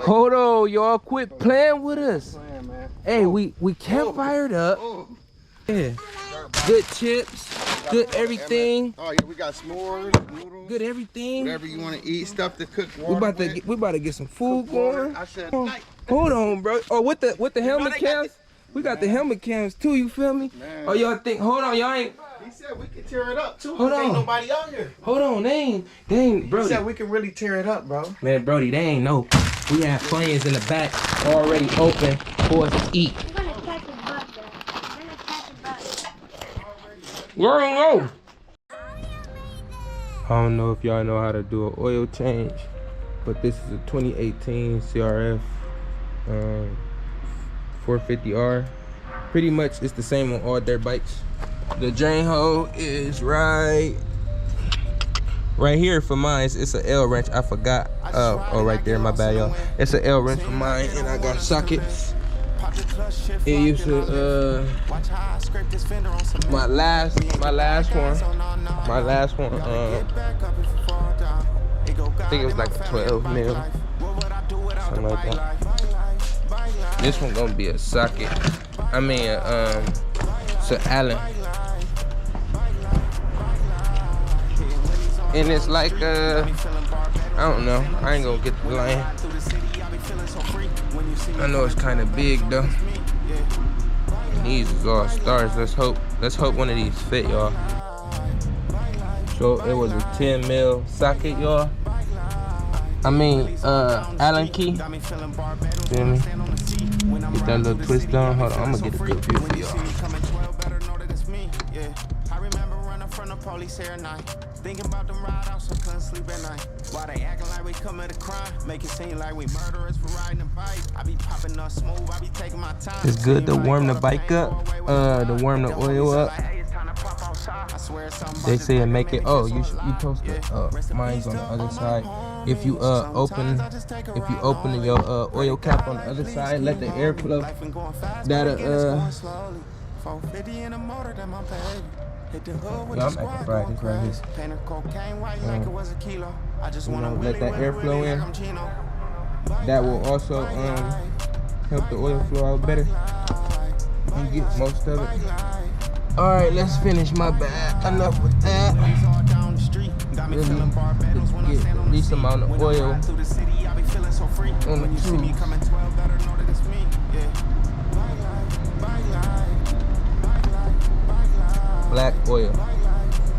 Hold on, y'all. Quit playing with us. Man. Hey, we campfired up. Yeah. Good chips. Good everything. Oh yeah, we got s'mores, noodles. Good everything. Whatever you want to eat, stuff to cook. We about to get some food going. I said, hold on, bro. Oh, with the helmet cams. We got the helmet cams too. You feel me? Man. Oh, y'all think? Hold on, y'all ain't. He said we can tear it up too. Hold on. Ain't nobody out here. Hold on, they ain't, Brody. He said we can really tear it up, bro. Man, Brody, they ain't know. We have planes in the back already open for us to eat. We're gonna catch a bus. We're gonna catch a bus. Where ain't go? I don't know if y'all know how to do an oil change, but this is a 2018 CRF 450R. Pretty much it's the same on all dirt bikes. The drain hole is right here for mine. It's an L wrench. I forgot. Oh, right there, my bad, y'all. It's an L wrench for mine, and I got sockets. It used to my last one. I think it was like a 12 mil, something like that. This one gonna be a socket. I mean, it's an Allen, and it's like I don't know. I ain't gonna get the line. I know it's kind of big though. And these is all stars. Let's hope one of these fit, y'all. So it was a 10 mil socket, y'all. I mean, Allen key. Feel me? Get that little twist on. Hold on, I'm gonna get a good view for y'all. Thinking about them ride outs, I couldn't sleep at night. Why they acting like we commit a crime? Make it seem like we murderers for riding a bike. I be popping up smooth, I be taking my time. It's good to warm the bike up, to warm the oil up. They say it make it. Oh, you supposed to. Mine's on the other side. If you open your oil cap on the other side, let the air flow. That'll I'm acting fried. This right here. Let that air flow in. That will also help the oil flow out better. You get most of it. All right, let's finish. My bad. Enough with that. Really get the least amount of oil on the tube. Black oil.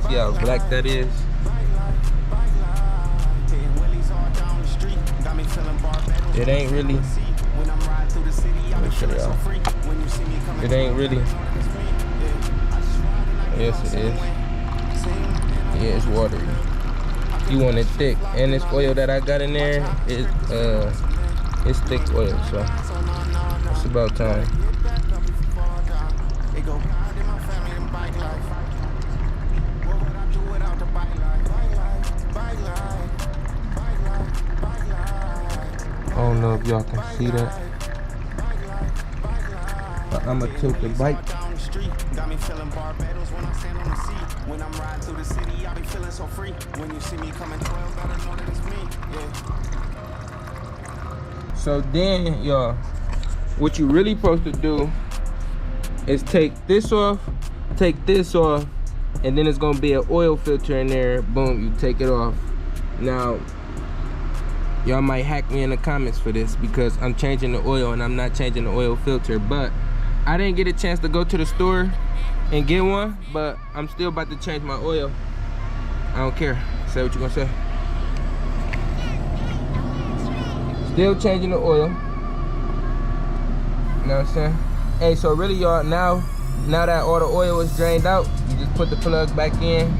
See how black that is? It ain't really. Let me show y'all. It ain't really. Yes, it is. Yeah, it's watery. You want it thick, and this oil that I got in there is it's thick oil, so it's about time. I don't know if y'all can see that, but I'ma tilt the bike. Got me feeling Barbados when I stand on the sea. When I'm riding through the city, I be feeling so free. When you see me coming 12, better know that it's me. Yeah. So then, y'all, what you really supposed to do is take this off, and then it's gonna be an oil filter in there. Boom, you take it off. Now, y'all might hack me in the comments for this because I'm changing the oil and I'm not changing the oil filter, but I didn't get a chance to go to the store and get one, but I'm still about to change my oil. I don't care. Say what you gonna say. Still changing the oil. You know what I'm saying? Hey, so really, y'all, now that all the oil is drained out, you just put the plug back in.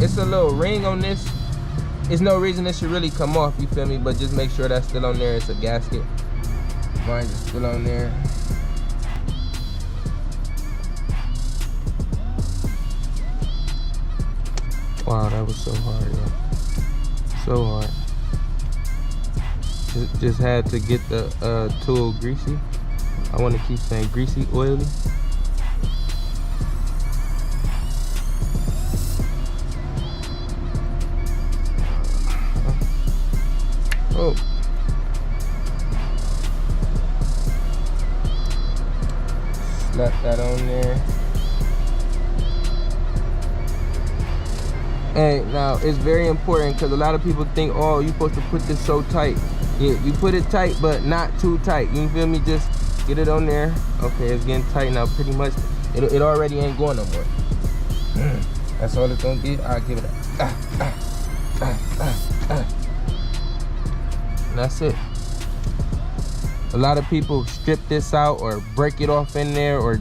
It's a little ring on this. There's no reason it should really come off, you feel me? But just make sure that's still on there. It's a gasket. Mine's is still on there. Wow, that was so hard, yo. So hard. Just had to get the tool greasy. I want to keep saying greasy, oily. Oh. Slap that on there. Hey, now it's very important because a lot of people think, oh, you're supposed to put this so tight. Yeah, you put it tight, but not too tight. You feel me? Just get it on there. Okay, it's getting tight now. Pretty much, it already ain't going no more. That's all it's gonna be. I'll give it a and that's it. A lot of people strip this out or break it off in there or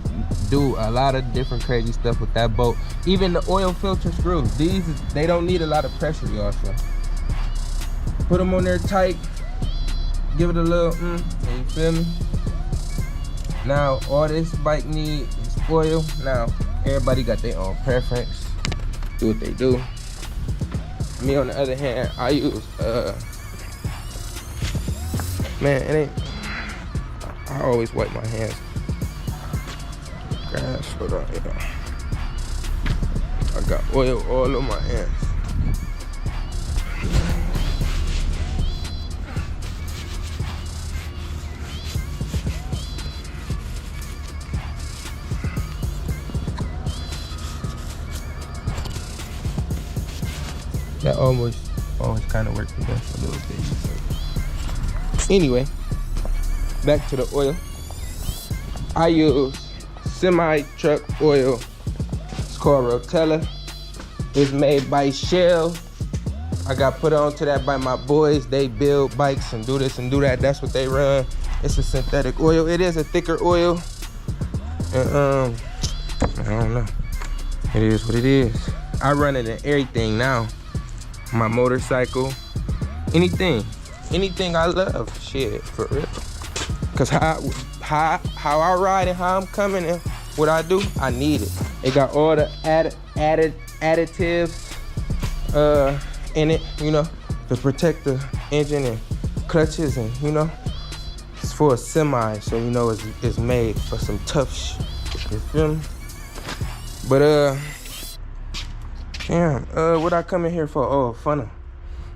do a lot of different crazy stuff with that boat. Even the oil filter screws, they don't need a lot of pressure, y'all. So put them on there tight, give it a little you feel me? Now all this bike needs is oil. Now everybody got their own preference, do what they do. Me on the other hand, I use man, it ain't, I always wipe my hands. Gosh, hold on, yeah. I got oil all on my hands. That always kind of works the best a little bit. Anyway, back to the oil. I use semi-truck oil. It's called Rotella. It's made by Shell. I got put onto that by my boys. They build bikes and do this and do that. That's what they run. It's a synthetic oil. It is a thicker oil. And I don't know. It is what it is. I run it in everything now. My motorcycle, anything I love, shit, for real. Cause how I ride and how I'm coming and what I do, I need it. It got all the additives in it, you know, to protect the engine and clutches, and you know, it's for a semi, so you know it's made for some tough shit. You feel me? But damn, what I come in here for? Oh, funnel.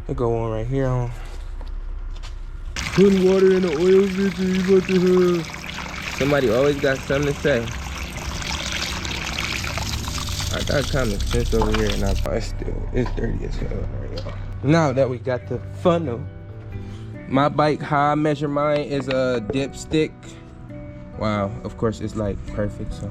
It go on right here on. Putting water in the oil filter, you got to somebody always got something to say. I got common sense over here, and it's dirty as hell right, y'all. Now that we got the funnel, my bike, how I measure mine is a dipstick. Wow, of course it's like perfect, so